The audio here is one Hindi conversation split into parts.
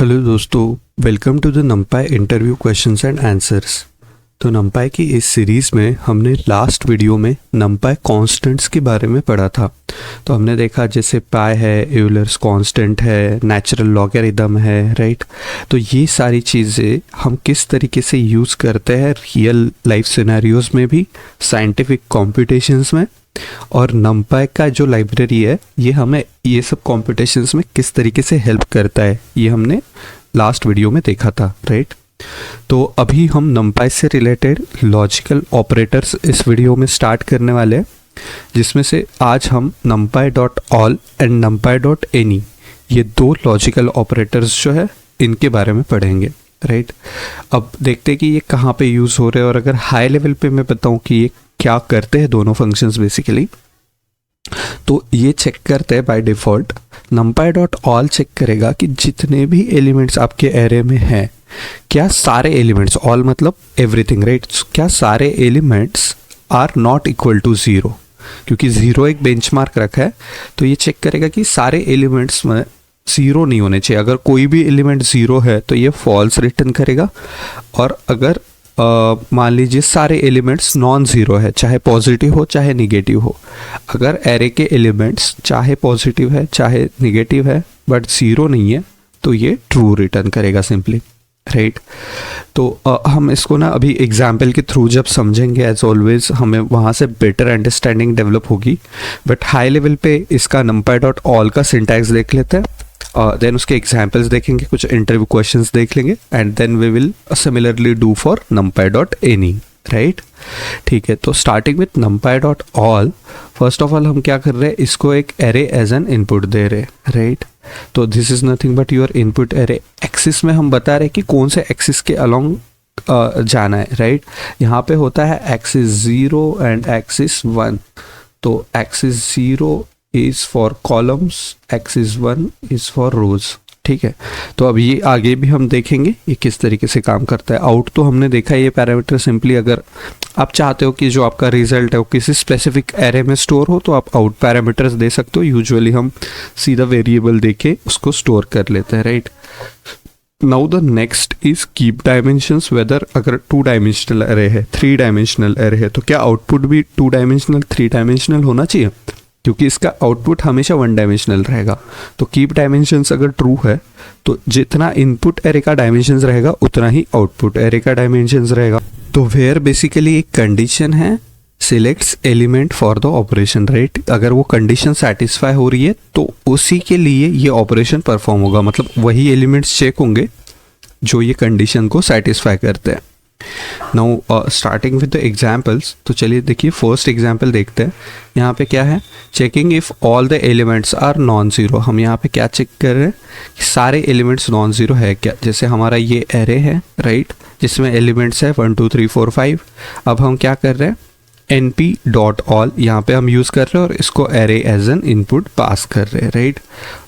हेलो दोस्तों, welcome to the NumPy interview questions and answers. तो नंपाई की इस सीरीज़ में हमने लास्ट वीडियो में नंपाई कांस्टेंट्स के बारे में पढ़ा था। तो हमने देखा जैसे पाई है, यूलर्स कांस्टेंट है, नेचुरल लॉगरिथम है, राइट। तो ये सारी चीज़ें हम किस तरीके से यूज़ करते हैं रियल लाइफ सिनेरियोज में भी, साइंटिफिक कॉम्पिटिशन्स में, और नंपाई का जो लाइब्रेरी है ये हमें ये सब कॉम्पिटिशन्स में किस तरीके से हेल्प करता है, ये हमने लास्ट वीडियो में देखा था, राइट। तो अभी हम नंपाई से रिलेटेड लॉजिकल ऑपरेटर्स इस वीडियो में स्टार्ट करने वाले हैं, जिसमें से आज हम numpy.all एंड numpy.any ये दो लॉजिकल ऑपरेटर्स जो है इनके बारे में पढ़ेंगे, राइट। अब देखते हैं कि ये कहाँ पे यूज़ हो रहे हैं, और अगर हाई लेवल पे मैं बताऊँ कि ये क्या करते हैं दोनों फंक्शंस बेसिकली, तो ये चेक करते हैं बाय डिफ़ॉल्ट। numpy.all चेक करेगा कि जितने भी एलिमेंट्स आपके एरे में हैं, क्या सारे एलिमेंट्स, ऑल मतलब एवरीथिंग, राइट, क्या सारे elements are not equal to zero. क्योंकि ज़ीरो एक बेंचमार्क रखा है, तो ये चेक करेगा कि सारे एलिमेंट्स में ज़ीरो नहीं होने चाहिए। अगर कोई भी एलिमेंट ज़ीरो है तो ये फॉल्स रिटर्न करेगा, और अगर मान लीजिए सारे एलिमेंट्स नॉन ज़ीरो है, चाहे पॉजिटिव हो चाहे निगेटिव हो, अगर एरे के एलिमेंट्स चाहे पॉजिटिव है चाहे निगेटिव है बट ज़ीरो नहीं है, तो ये ट्रू रिटर्न करेगा सिंपली, राइट। तो हम इसको ना अभी एग्जाम्पल के थ्रू जब समझेंगे, एज ऑलवेज हमें वहाँ से बेटर अंडरस्टैंडिंग डेवलप होगी। बट हाई लेवल पे इसका numpy.all का सिंटैक्स देख लेते हैं, देन उसके एग्जाम्पल्स देखेंगे, कुछ इंटरव्यू क्वेश्चंस देख लेंगे, and then we will similarly do for numpy.any, right. ठीक है, तो starting with numpy.all, first of all हम क्या कर रहे हैं, इसको एक एरे एज एन इनपुट दे रहे हैं, राइट। तो this is nothing but your input array. Axis में हम बता रहे हैं कि कौन से एक्सिस के अलोंग जाना है, राइट। यहाँ पे होता है एक्सिस 0 एंड एक्सिस 1। तो axis 0 is for columns, axis 1 is for rows, ठीक है। तो अब ये आगे भी हम देखेंगे ये किस तरीके से काम करता है। आउट तो हमने देखा है, ये पैरामीटर सिंपली अगर आप चाहते हो कि जो आपका रिजल्ट है वो किसी स्पेसिफिक एरे में स्टोर हो, तो आप आउट पैरामीटर्स दे सकते हो। यूजुअली हम सीधा वेरिएबल देके उसको स्टोर कर लेते हैं, right. Now the next is keep dimensions. Whether अगर 2 डायमेंशनल एरे है, 3 डायमेंशनल एरे है, तो क्या आउटपुट भी 2 डायमेंशनल 3 डायमेंशनल होना चाहिए, क्योंकि इसका आउटपुट हमेशा 1 डायमेंशनल रहेगा। तो कीप डायमेंशंस अगर ट्रू है तो जितना इनपुट एरे का डायमेंशंस रहेगा उतना ही आउटपुट एरे का डायमेंशंस रहेगा। तो वेयर बेसिकली एक कंडीशन है selects element for the operation, right. अगर वो कंडीशन सेटिस्फाई हो रही है तो उसी के लिए ये ऑपरेशन परफॉर्म होगा, मतलब वही एलिमेंट्स चेक होंगे जो ये कंडीशन को सेटिस्फाई करते हैं। Now starting with the examples, तो चलिए देखिए फर्स्ट एग्जाम्पल देखते हैं। यहाँ पे क्या है, checking if all the elements are non zero. हम यहाँ पे क्या चेक कर रहे हैं कि सारे एलिमेंट्स नॉन ज़ीरो है क्या। जैसे हमारा ये एरे है, राइट, जिसमें एलिमेंट्स है 1 2 3 4 5। अब हम क्या कर रहे हैं, np.all यहाँ पे हम यूज़ कर रहे हैं और इसको एरे एज एन इनपुट पास कर रहे हैं, राइट।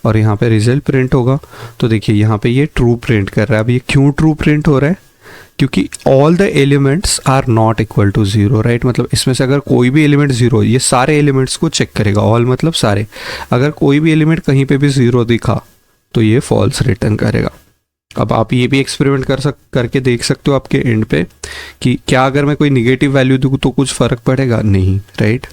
और यहाँ पे रिजल्ट प्रिंट होगा। तो देखिए यहाँ पे ये ट्रू प्रिंट कर रहा है। अब ये क्यों ट्रू प्रिंट हो रहा है, क्योंकि all the elements are not equal to zero, right. मतलब इसमें से अगर कोई भी एलिमेंट ज़ीरो, ये सारे एलिमेंट्स को चेक करेगा, ऑल मतलब सारे। अगर कोई भी एलिमेंट कहीं पे भी ज़ीरो दिखा तो ये फॉल्स रिटर्न करेगा। अब आप ये भी एक्सपेरिमेंट करके देख सकते हो आपके एंड पे कि क्या अगर मैं कोई निगेटिव वैल्यू दूँ तो कुछ फ़र्क पड़ेगा, नहीं, राइट।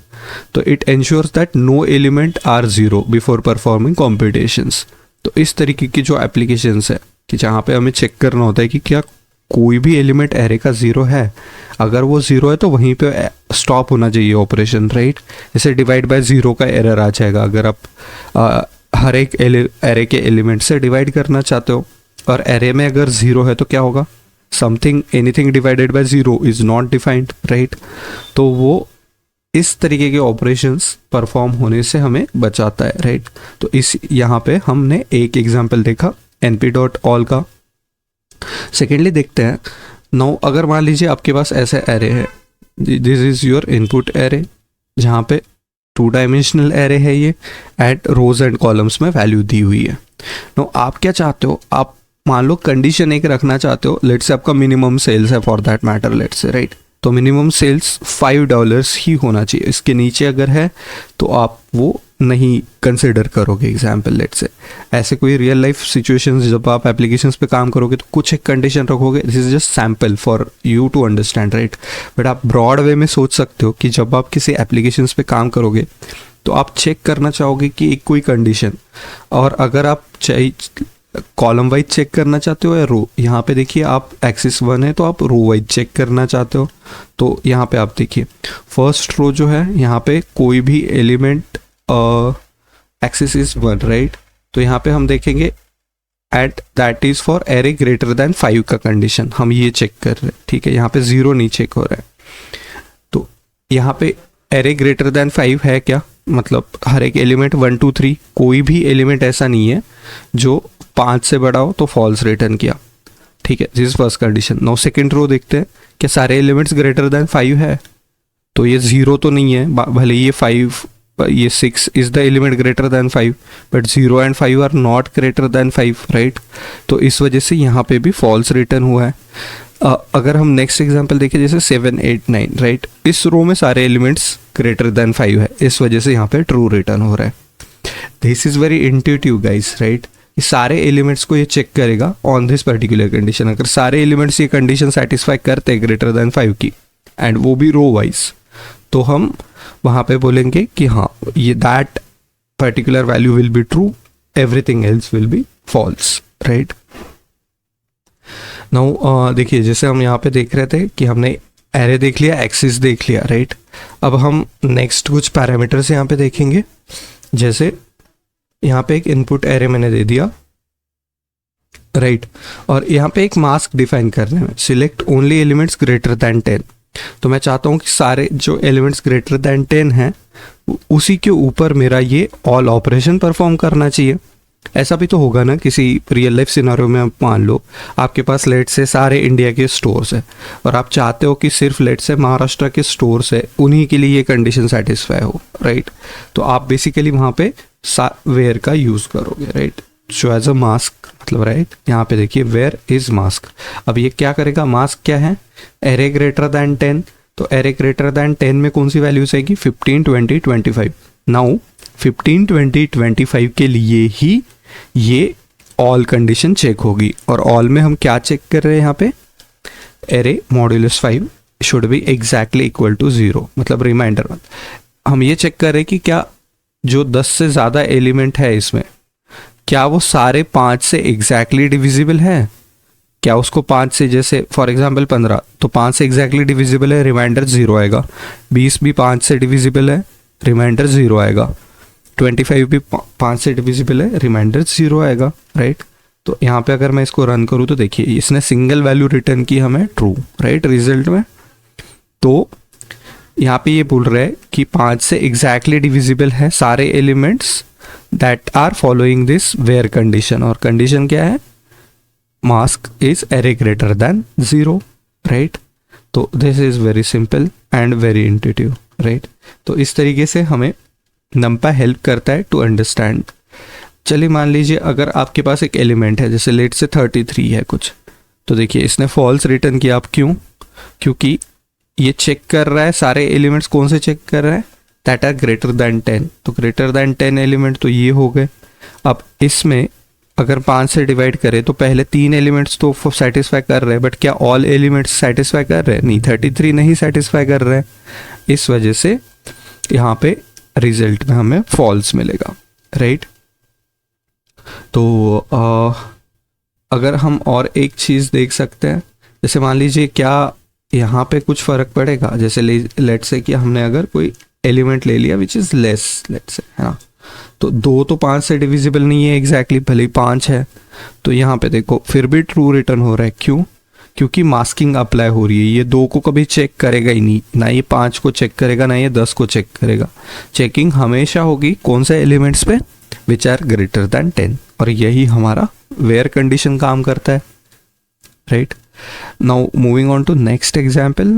तो it ensures that no element are zero before performing competitions. तो इस तरीके की जो एप्लीकेशंस है कि जहाँ पे हमें चेक करना होता है कि क्या कोई भी एलिमेंट एरे का ज़ीरो है, अगर वो ज़ीरो है तो वहीं पे स्टॉप होना चाहिए ऑपरेशन, राइट। जैसे डिवाइड बाय ज़ीरो का एरर आ जाएगा अगर आप हर एक एरे के एलिमेंट से डिवाइड करना चाहते हो, और एरे में अगर ज़ीरो है तो क्या होगा, something anything divided by zero is not defined, right. तो वो इस तरीके के ऑपरेशंस परफॉर्म होने से हमें बचाता है, राइट। तो इस यहाँ पे हमने एक एग्जाम्पल देखा np.all का। सेकेंडली देखते हैं, नाउ अगर मान लीजिए आपके पास ऐसे एरे है, this is your input array, जहाँ पे 2 डायमेंशनल एरे है ये, एट रोज एंड कॉलम्स में वैल्यू दी हुई है। नो आप क्या चाहते हो, आप मान लो कंडीशन एक रखना चाहते हो, लेट्स से आपका मिनिमम सेल्स है for that matter, let's say, right. तो मिनिमम सेल्स $5 ही होना चाहिए, इसके नीचे अगर है तो आप वो नहीं कंसिडर करोगे। एग्जाम्पल लेट से ऐसे कोई रियल लाइफ सिचुएशंस जब आप एप्लीकेशंस पे काम करोगे तो कुछ एक कंडीशन रखोगे, this is just sample for you to understand, right. But आप ब्रॉड वे में सोच सकते हो कि जब आप किसी एप्लीकेशंस पे काम करोगे तो आप चेक करना चाहोगे कि एक कोई कंडीशन, और अगर आप कॉलम वाइज चेक करना चाहते हो या रो, यहाँ पे देखिए आप एक्सिस 1 है तो आप रो वाइज चेक करना चाहते हो, तो यहाँ पे आप देखिए फर्स्ट रो जो है यहाँ पे कोई भी एलिमेंट एक्सिस इज 1, राइट। तो यहाँ पे हम देखेंगे at that is for array greater than 5 का कंडीशन हम ये चेक कर रहे हैं, ठीक है। यहाँ पे 0 नहीं चेक हो रहा है, तो यहाँ पे एरे ग्रेटर देन 5 है क्या, मतलब हर एक एलिमेंट 1 2 3, कोई भी एलिमेंट ऐसा नहीं है जो 5 से बड़ा हो तो फॉल्स रिटर्न किया, ठीक है। This is first condition. Now second row देखते हैं, क्या सारे एलिमेंट्स ग्रेटर देन 5 है, तो ये 0 तो नहीं है, भले ये 5 ये 6 is the element greater than 5, but 0 and 5 are not greater than 5, right. तो इस वजह से यहाँ पे भी फॉल्स रिटर्न हुआ है। अगर हम नेक्स्ट एग्जांपल देखें जैसे 7 8 9, राइट, इस रो में सारे एलिमेंट्स ग्रेटर देन 5 है, इस वजह से यहाँ पे ट्रू रिटर्न हो रहा है। This is very intuitive guys, right. सारे एलिमेंट्स को ये चेक करेगा ऑन दिस पर्टिकुलर कंडीशन, अगर सारे एलिमेंट्स ये कंडीशन सेटिस्फाई करते हैं ग्रेटर देन 5 की एंड वो भी रो वाइज, तो हम वहाँ पे बोलेंगे कि हाँ ये that particular value will be true, everything else will be false, right. Now देखिए जैसे हम यहाँ पे देख रहे थे कि हमने एरे देख लिया, एक्सिस देख लिया, राइट। अब हम नेक्स्ट कुछ पैरामीटर्स यहाँ पे देखेंगे, जैसे यहाँ पे एक इनपुट एरे मैंने दे दिया, राइट, और यहाँ पे एक मास्क डिफाइन करने में select only elements greater than 10, तो मैं चाहता हूँ कि सारे जो एलिमेंट्स ग्रेटर दैन 10 हैं उसी के ऊपर मेरा ये ऑल ऑपरेशन परफॉर्म करना चाहिए। ऐसा भी तो होगा ना किसी रियल लाइफ सिनारियो में, आप मान लो आपके पास लेट से सारे इंडिया के स्टोर्स है और आप चाहते हो कि सिर्फ लेट से महाराष्ट्र के स्टोर्स है उन्हीं के लिए ये कंडीशन सेटिस्फाई हो, राइट। तो आप बेसिकली वहाँ पे वेयर का यूज़ करोगे, राइट, जो एज अ मास्क, मतलब राइट यहाँ पे देखिए वेयर इज मास्क। अब ये क्या करेगा, मास्क क्या है, एरे ग्रेटर दैन 10, तो एरे ग्रेटर दैन 10 में कौन सी वैल्यूज आएगी, 15 20 25। नाउ 15 20 25 के लिए ही ये ऑल कंडीशन चेक होगी, और ऑल में हम क्या चेक कर रहे हैं यहाँ पे, array modulus 5 should be exactly equal to 0, मतलब रिमाइंडर हम ये चेक कर रहे हैं कि क्या जो 10 से ज़्यादा एलिमेंट है इसमें क्या वो सारे 5 से एग्जैक्टली डिविजिबल है, क्या उसको 5 से, जैसे फॉर एग्जांपल 15 तो 5 से एग्जैक्टली डिविजिबल है, रिमाइंडर 0 आएगा, 20 भी 5 से डिविजिबल है, रिमाइंडर 0 आएगा, 25 भी 5 से डिविजिबल है, रिमाइंडर 0 आएगा, राइट। तो यहाँ पे अगर मैं इसको रन करूँ तो देखिए इसने सिंगल वैल्यू रिटर्न की हमें ट्रू, राइट, रिजल्ट में। तो यहाँ पे ये बोल रहा है कि 5 से एग्जैक्टली डिविजिबल है सारे elements that are following this where condition, और कंडीशन क्या है, mask is array greater than 0, right. तो this is very simple and very intuitive, right. तो इस तरीके से हमें नंपा हेल्प करता है टू अंडरस्टैंड। चलिए मान लीजिए अगर आपके पास एक एलिमेंट है, जैसे लेट से 33 है कुछ, तो देखिए इसने फॉल्स रिटर्न किया। आप क्यों, क्योंकि ये चेक कर रहा है सारे एलिमेंट्स, कौन से चेक कर रहा है, दैट आर ग्रेटर दैन 10, तो ग्रेटर दैन 10 एलिमेंट तो ये हो गए। अब इसमें अगर 5 से डिवाइड करें तो पहले 3 एलिमेंट्स तो सेटिस्फाई कर रहे हैं, बट क्या ऑल एलिमेंट्स सेटिस्फाई कर रहे हैं, नहीं, 33 नहीं सेटिस्फाई कर रहे हैं, इस वजह से यहाँ पे रिजल्ट में हमें फॉल्स मिलेगा, राइट। तो अगर हम और एक चीज़ देख सकते हैं, जैसे मान लीजिए क्या यहाँ पे कुछ फ़र्क पड़ेगा, जैसे लेट से कि हमने अगर कोई एलिमेंट ले लिया विच इज़ लेस, लेट से, है ना, तो 2 तो 5 से डिविजिबल नहीं है एग्जैक्टली, भले ही 5 है, तो यहाँ पे देखो फिर भी ट्रू रिटर्न हो रहा है। क्यों, क्योंकि मास्किंग अप्लाई हो रही है, ये 2 को कभी चेक करेगा ही नहीं, ना ये 5 को चेक करेगा, ना ये 10 को चेक करेगा। चेकिंग हमेशा होगी कौन से एलिमेंट्स पे, विच आर ग्रेटर दैन 10, और यही हमारा वेयर कंडीशन काम करता है, right. Now moving on to next example,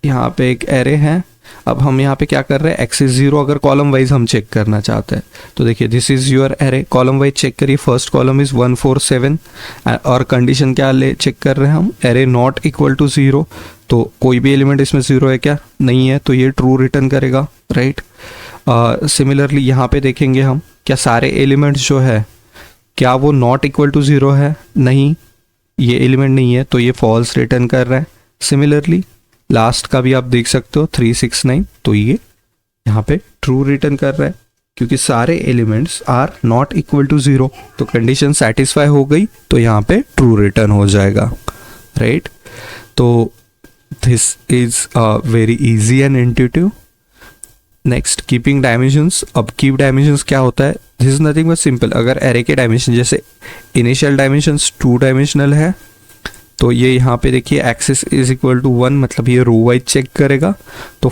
यहाँ पे एक एरे है अब हम यहाँ पे क्या कर रहे हैं, एक्सिस 0 अगर कॉलम वाइज हम चेक करना चाहते हैं तो देखिए this is your array, column wise check करिए, फर्स्ट कॉलम इज 1 4 7 और कंडीशन क्या ले चेक कर रहे हैं हम, एरे नॉट इक्वल टू 0, तो कोई भी एलिमेंट इसमें 0 है क्या, नहीं है, तो ये ट्रू रिटर्न करेगा, राइट। सिमिलरली यहाँ पे देखेंगे हम क्या सारे एलिमेंट्स जो है क्या वो नॉट इक्वल टू 0 है, नहीं, ये एलिमेंट नहीं है, तो ये फॉल्स रिटर्न कर रहा है। सिमिलरली लास्ट का भी आप देख सकते हो 3 6 9, तो ये यहाँ पे ट्रू रिटर्न कर रहा है क्योंकि सारे elements are not equal to 0, तो कंडीशन सेटिस्फाई हो गई तो यहाँ पे ट्रू रिटर्न हो जाएगा, राइट। तो this is very easy and intuitive. Next keeping dimensions. अब कीप डायमेंशंस क्या होता है, this is nothing but simple, अगर एरे के डायमेंशन जैसे इनिशियल डायमेंशंस 2 डायमेंशनल है तो ये यहाँ पे देखिए एक्सिस इज इक्वल टू 1, मतलब ये रो वाइज चेक करेगा, तो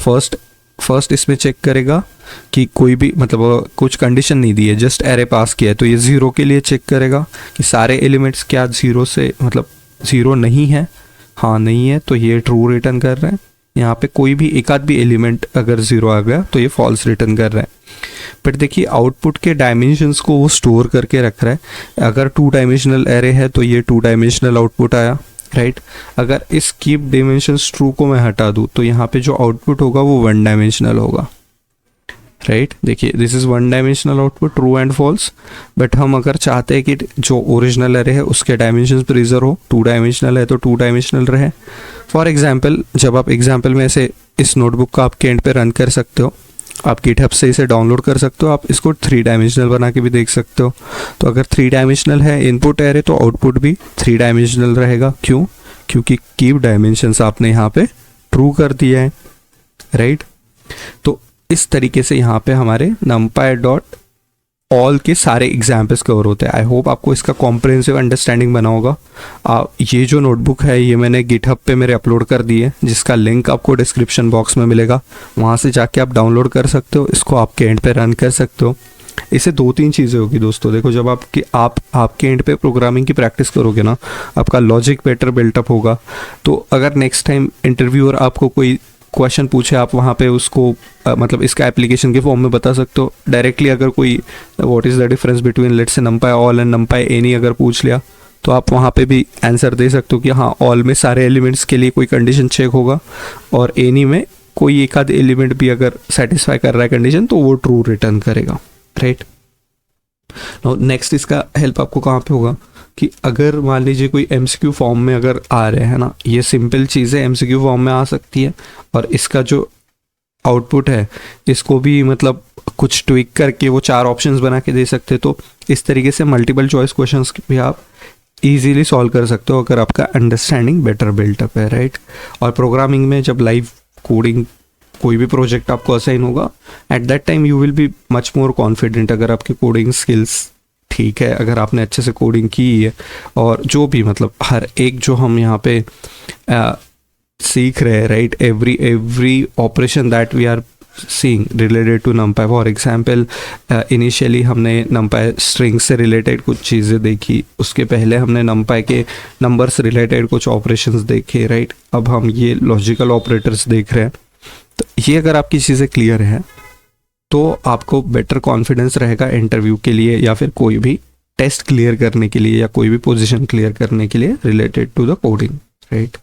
फर्स्ट इसमें चेक करेगा कि कोई भी मतलब कुछ कंडीशन नहीं दी है, जस्ट एरे पास किया है, तो ये 0 के लिए चेक करेगा कि सारे एलिमेंट्स क्या 0 से मतलब 0 नहीं है, हाँ नहीं है, तो ये ट्रू रिटर्न कर रहे हैं। यहाँ पे कोई भी एक आध भी एलिमेंट अगर 0 आ गया तो ये फॉल्स रिटर्न कर रहा है। बट देखिए आउटपुट के डायमेंशंस को वो स्टोर करके रख रहा है, अगर 2 डायमेंशनल एरे है तो ये 2 डायमेंशनल आउटपुट आया, राइट। अगर इस कीप डायमेंशंस ट्रू को मैं हटा दूँ तो यहाँ पे जो आउटपुट होगा वो 1 डायमेंशनल होगा, राइट। देखिए this is 1 dimensional output true and false, but हम अगर चाहते हैं कि जो ओरिजिनल एरे है उसके डायमेंशंस प्रिजर्व हो, 2 डायमेंशनल है तो 2 डायमेंशनल रहे। फॉर एग्जाम्पल जब आप एग्जाम्पल में ऐसे इस नोटबुक का आपके एंड पे रन कर सकते हो, आप गिटहब से इसे डाउनलोड कर सकते हो, आप इसको 3 डायमेंशनल बना के भी देख सकते हो। तो अगर 3 डायमेंशनल है इनपुट एरे तो आउटपुट भी 3 डायमेंशनल रहेगा, क्यों, क्योंकि कीप डायमेंशंस आपने यहाँ पे ट्रू कर दिया है, राइट। तो इस तरीके से यहाँ पे हमारे numpy.all के सारे एग्जाम्पल्स कवर होते हैं। आई होप आपको इसका कॉम्प्रिहेंसिव अंडरस्टैंडिंग बना होगा। ये जो नोटबुक है ये मैंने गिटहब पे मेरे अपलोड कर दी है, जिसका लिंक आपको डिस्क्रिप्शन बॉक्स में मिलेगा, वहाँ से जाके आप डाउनलोड कर सकते हो, इसको आपके एंड पे रन कर सकते हो। इससे 2-3 चीज़ें होगी दोस्तों, देखो जब आपके एंड पे प्रोग्रामिंग की प्रैक्टिस करोगे ना, आपका लॉजिक बेटर बिल्टअप होगा। तो अगर नेक्स्ट टाइम इंटरव्यूअर आपको कोई क्वेश्चन पूछे आप वहाँ पे उसको मतलब इसका एप्लीकेशन के फॉर्म में बता सकते हो डायरेक्टली। अगर कोई what is the difference between let's say numpy all and numpy any अगर पूछ लिया तो आप वहाँ पे भी आंसर दे सकते हो कि हाँ ऑल में सारे एलिमेंट्स के लिए कोई कंडीशन चेक होगा और any में कोई एक आध एलिमेंट भी अगर सेटिस्फाई कर रहा है कंडीशन तो वो ट्रू रिटर्न करेगा, राइट। नेक्स्ट इसका हेल्प आपको कहाँ पे होगा कि अगर मान लीजिए कोई MCQ फॉर्म में अगर आ रहे हैं ना, ये सिंपल चीज़ें MCQ फॉर्म में आ सकती है और इसका जो आउटपुट है इसको भी मतलब कुछ ट्विक करके वो 4 ऑप्शंस बना के दे सकते हैं। तो इस तरीके से मल्टीपल चॉइस क्वेश्चंस भी आप इजीली सॉल्व कर सकते हो अगर आपका अंडरस्टैंडिंग बेटर बिल्टअप है, राइट। और प्रोग्रामिंग में जब लाइव कोडिंग कोई भी प्रोजेक्ट आपको असाइन होगा at that time you will be much more confident, अगर आपकी कोडिंग स्किल्स ठीक है, अगर आपने अच्छे से कोडिंग की है और जो भी मतलब हर एक जो हम यहाँ पे सीख रहे हैं, right, every operation that we are seeing related to numpy। For example initially हमने numpy स्ट्रिंग से रिलेटेड कुछ चीज़ें देखी, उसके पहले हमने numpy के नंबर्स रिलेटेड कुछ ऑपरेशंस देखे, राइट। अब हम ये लॉजिकल ऑपरेटर्स देख रहे हैं। तो ये अगर आपकी चीज़ें क्लियर है तो आपको बेटर कॉन्फिडेंस रहेगा इंटरव्यू के लिए या फिर कोई भी टेस्ट क्लियर करने के लिए या कोई भी पोजीशन क्लियर करने के लिए related to the coding, right.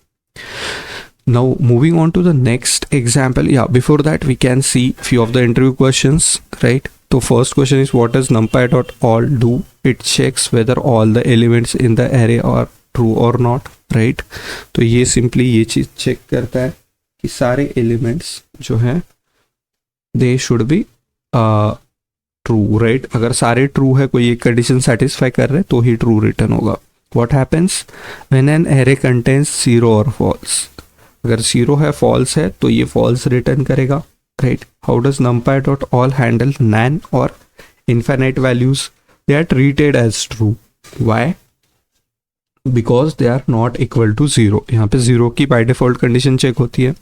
Now moving on to the next example, या before that we can see few of the interview questions, right. तो first question is what does numpy.all do, it checks whether all the elements in the array are true और नॉट, राइट। तो ये सिंपली ये चीज़ चेक करता है कि सारे एलिमेंट्स जो हैं they should be true, right. अगर सारे ट्रू है, कोई एक कंडीशन सेटिस्फाई कर रहे तो ही ट्रू रिटर्न होगा। What happens when an array contains 0 और फॉल्स, अगर 0 है फॉल्स है तो ये फॉल्स रिटर्न करेगा, right. How does numpy.all handle nan और infinite values, they are treated as true, why, because they are not equal to 0। यहाँ पे 0 की बाय डिफॉल्ट कंडीशन चेक होती है।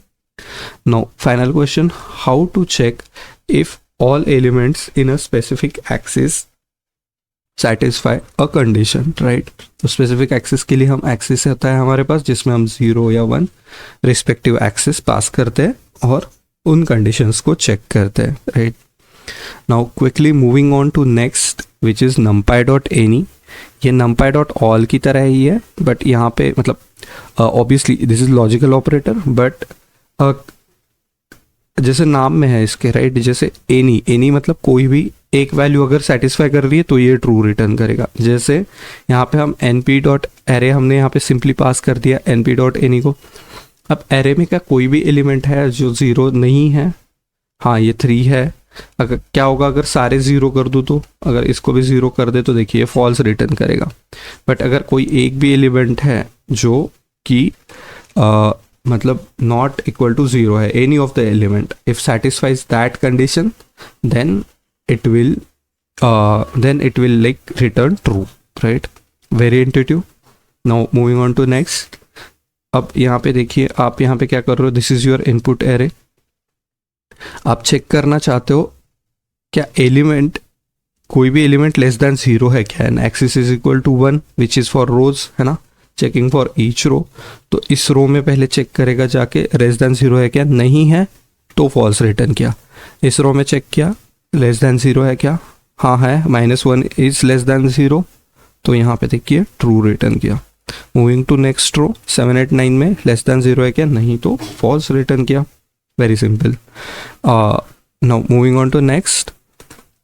Now, final question, how to check if all elements in a specific axis satisfy a condition, right? तो specific axis के लिए हम axis होता है हमारे पास जिसमें हम 0 या 1 respective axis पास करते हैं और उन कंडीशंस को चेक करते हैं, right. Now quickly moving on to next which is numpy.any। ये numpy.all की तरह ही है, बट यहाँ पे मतलब obviously this is logical operator, but जैसे नाम में है इसके, राइट, जैसे एनी मतलब कोई भी एक वैल्यू अगर सेटिस्फाई कर रही है तो ये ट्रू रिटर्न करेगा। जैसे यहाँ पे हम np.array हमने यहाँ पे सिंपली पास कर दिया np.any को। अब एरे में क्या कोई भी एलिमेंट है जो 0 नहीं है? हाँ, ये 3 है। अगर क्या होगा अगर सारे 0 कर दूँ तो, अगर इसको भी 0 कर दे तो देखिए फॉल्स रिटर्न करेगा। बट अगर कोई एक भी एलिमेंट है जो कि मतलब नॉट इक्वल टू 0 है, any of the element, if satisfies that condition then it will like return true, right. Very intuitive. Now moving on to next. अब यहाँ पे देखिए, आप यहाँ पे क्या कर रहे हो, this is your input array. आप चेक करना चाहते हो क्या एलिमेंट, कोई भी एलिमेंट लेस देन 0 है क्या, and axis is equal to 1 which is for rows, है ना, चेकिंग फॉर ईच रो। तो इस रो में पहले चेक करेगा जाके लेस देन 0 है क्या, नहीं है तो फॉल्स रिटर्न किया। इस रो में चेक किया लेस देन 0 है क्या, हाँ है, -1 इज लेस देन 0, तो यहाँ पे देखिए ट्रू रिटर्न किया। मूविंग टू नेक्स्ट रो, 7 8 9 में लेस देन 0 है क्या, नहीं तो फॉल्स रिटर्न किया। Very simple. Now moving on to next.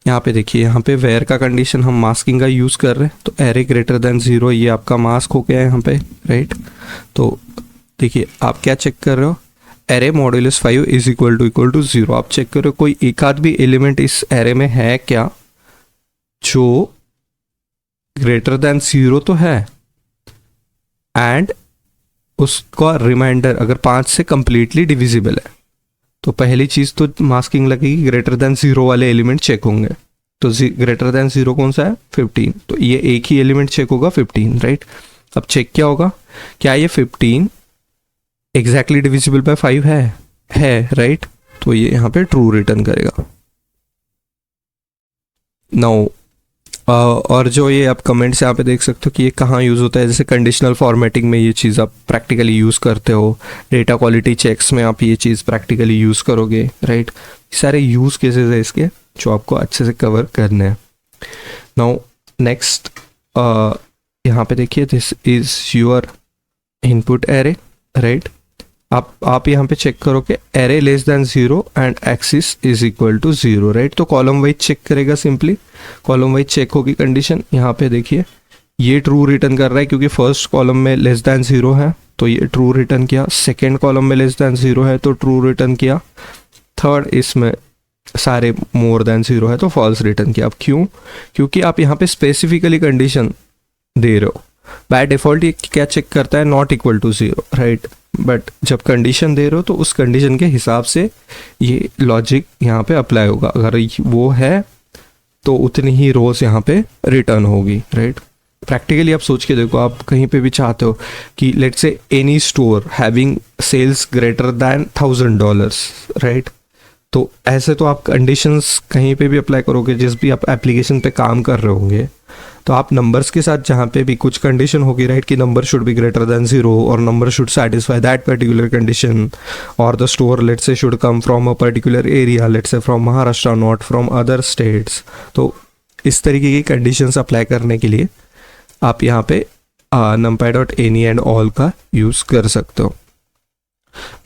यहाँ पे देखिए, यहाँ पे वेयर का कंडीशन हम मास्किंग का यूज़ कर रहे हैं, तो एरे ग्रेटर देन 0 ये आपका मास्क हो गया है यहाँ पे, राइट। तो देखिए आप क्या चेक कर रहे हो, array modulus 5 is equal to 0। आप चेक कर रहे हो कोई एक आध भी एलिमेंट इस एरे में है क्या जो ग्रेटर देन 0 तो है, एंड उसका रिमाइंडर अगर 5 से कंप्लीटली डिविजिबल है। तो पहली चीज़ तो मास्किंग लगेगी, ग्रेटर देन 0 वाले एलिमेंट चेक होंगे। तो ग्रेटर देन 0 कौन सा है, 15, तो ये एक ही एलिमेंट चेक होगा 15, राइट। अब चेक क्या होगा, क्या ये 15 एग्जैक्टली डिविजिबल बाय 5 है, राइट। तो ये यहाँ पे ट्रू रिटर्न करेगा। नाउ और जो ये आप कमेंट्स यहाँ पे देख सकते हो कि ये कहाँ यूज़ होता है, जैसे कंडीशनल फॉर्मेटिंग में ये चीज़ आप प्रैक्टिकली यूज़ करते हो, डेटा क्वालिटी चेक्स में आप ये चीज़ प्रैक्टिकली यूज़ करोगे, राइट। सारे यूज़ केसेस है इसके जो आपको अच्छे से कवर करने हैं। नाउ नेक्स्ट, यहाँ पे देखिए this is your input array, right. आप यहाँ पे चेक करो कि array less than 0 and axis is equal to 0, right. तो कॉलम वाइज चेक करेगा, सिंपली कॉलम वाइज चेक होगी कंडीशन। यहाँ पे देखिए ये ट्रू रिटर्न कर रहा है क्योंकि फर्स्ट कॉलम में लेस देन 0 है, तो ये ट्रू रिटर्न किया। सेकेंड कॉलम में लेस देन 0 है तो ट्रू रिटर्न किया। थर्ड इसमें सारे मोर देन 0 है तो फॉल्स रिटर्न किया। अब क्यों, क्योंकि आप यहाँ पे स्पेसिफिकली कंडीशन दे रहे हो। बाय डिफ़ॉल्ट ये क्या चेक करता है, not equal to 0, right. But जब कंडीशन दे रहे हो तो उस कंडीशन के हिसाब से ये लॉजिक यहाँ पे अप्लाई होगा। अगर वो है तो उतनी ही रोज यहाँ पे रिटर्न होगी, राइट। प्रैक्टिकली आप सोच के देखो, आप कहीं पे भी चाहते हो कि let's say any store having sales greater than $1000, right. तो ऐसे तो आप कंडीशंस कहीं पे भी अप्लाई करोगे, जिस भी आप एप्लीकेशन पे काम कर रहे होंगे, तो आप नंबर्स के साथ जहाँ पे भी कुछ कंडीशन होगी, राइट, कि number should be greater than 0 और number should satisfy that particular condition, और the store let's say should come from a particular area, let's say from Maharashtra, not from other states. तो इस तरीके की कंडीशंस अप्लाई करने के लिए आप यहाँ पे numpy.any एंड ऑल का यूज़ कर सकते हो।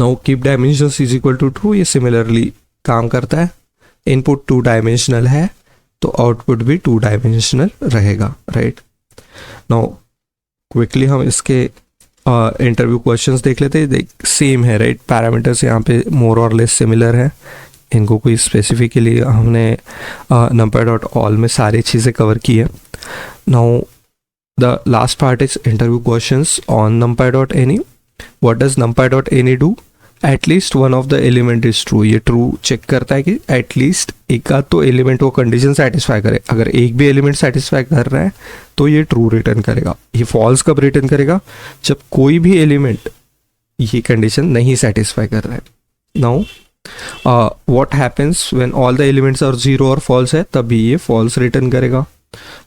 Now keep dimensions is equal to true, ये सिमिलरली काम करता है। इनपुट 2 डायमेंशनल है तो आउटपुट भी 2 डायमेंशनल रहेगा, राइट। नाउ क्विकली हम इसके इंटरव्यू क्वेश्चंस देख लेते हैं। सेम है, राइट, पैरामीटर्स यहाँ पे मोर और लेस सिमिलर है। इनको कोई स्पेसिफिकली हमने numpy.all में सारी चीज़ें कवर की है। Now the last part is interview questions on numpy.any। What does numpy.any do, at least one of the element is true. ये ट्रू चेक करता है कि एटलीस्ट एक आध तो एलिमेंट वो कंडीशन सेटिस्फाई करे। अगर एक भी एलिमेंट सेटिस्फाई कर रहा है तो ये ट्रू रिटर्न करेगा। ये फॉल्स कब रिटर्न करेगा, जब कोई भी एलिमेंट ये कंडीशन नहीं सेटिस्फाई कर रहा है। Now what happens when all the elements are 0 और फॉल्स है, तभी ये फॉल्स रिटर्न करेगा।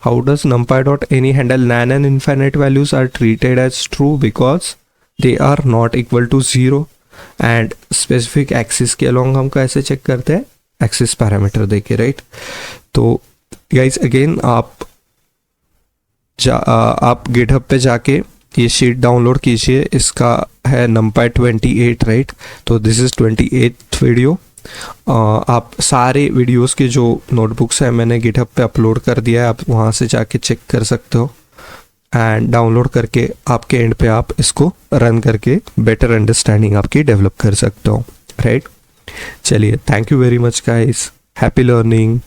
How does numpy.any handle nan and infinite values are treated as true because they are not equal to 0। And specific axis के अलोंग हम कैसे चेक करते हैं, एक्सिस पैरामीटर देके, राइट। तो गाइस अगेन आप गिटहब पे जाके ये शीट डाउनलोड कीजिए, इसका है numpy 28, राइट। तो दिस इज़ 28th वीडियो। आप सारे वीडियोस के जो नोटबुक्स हैं मैंने गिटहब पे अपलोड कर दिया है, आप वहाँ से जाके चेक कर सकते हो एंड डाउनलोड करके आपके एंड पे आप इसको रन करके बेटर अंडरस्टैंडिंग आपकी डेवलप कर सकते हो, राइट। चलिए, thank you very much guys, happy learning.